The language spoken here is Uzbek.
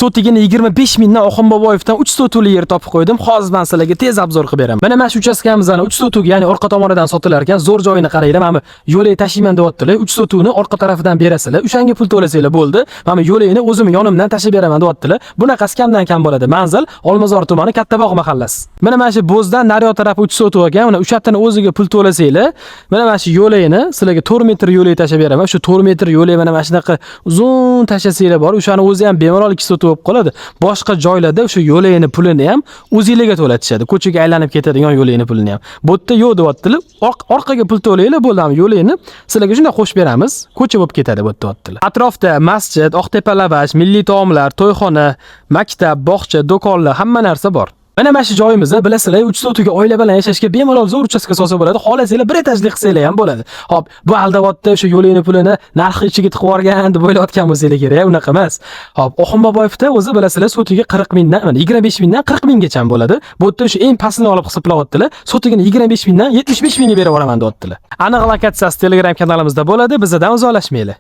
sotigini 25 mingdan Oxun Boboyevdan 3 sotuli yer topib qo'ydim. Hozir men sizlarga tez obzor qilib beraman. Mana shu uchastkamizni 3 sotuk, ya'ni orqa tomonidan sotilar ekan. Zo'r joyini qaranglar. Mana yo'lga tashiyman deyaptilar. 3 sotukni orqa tarafidan berasizlar. O'shanga pul to'lasanglar bo'ldi. Mana yo'lini o'zim yonimdan tashib beraman deyaptilar. Bunaqasi kamdan kam bo'ladi. Manzil Olmazor tumani Kattabog' mahallasi. Mana shu Bo'zdan Daryo tarafi 3 sotuk ekan. Mana o'shatini o'ziga pul to'lasanglar, mana shu yo'lini sizlarga 4 metr yo'lga tashib beraman. Shu 4 metr yo'lga mana shunaqa uzun tashlasanglar bor. O'shani o'zi ham bemalol 2 sotuk bo'lib qoladi. Boshqa joylarda o'sha yo'lini pulini ham o'zingizga to'latishadi. Ko'chaga aylanib ketadigan yo'lini pulini ham. Bu yerda yo'q deyaptilar. Orqaga pul to'laylar bo'ldi. Yo'lini sizlarga shunday qo'shib beramiz. Ko'cha bo'lib ketadi bu yerda deyaptilar. Atrofda masjid, Oqtepa lavash, milliy taomlar, to'yxona, maktab, bog'cha, do'konlar, hamma narsa bor. Mana shu joyimizni bilasizlar, 3 sotuga oila bilan yashashga bemalol zo'r uchastka solsa bo'ladi. Xohlasanglar bir etajli qilsanglar ham bo'ladi. Xo'p, bu aldavotda o'sha yo'lini pulini narxi ichiga tiqib yuborgan deb o'ylayotgan bo'lsanglar kerak, unaqa emas. Xo'p, Oxun Boboyevda o'zi bilasizlar, sotiga 40 mingdan, 25 mingdan 40 minggacha bo'ladi. Bu yerda o'sha eng pastini olib hisoblayaptilar. Sotigini 25 mingdan 75 mingga berib yuboraman deyaptilar. Aniq lokatsiyasi Telegram kanalimizda bo'ladi. Bizdan uzoqlashmaylik.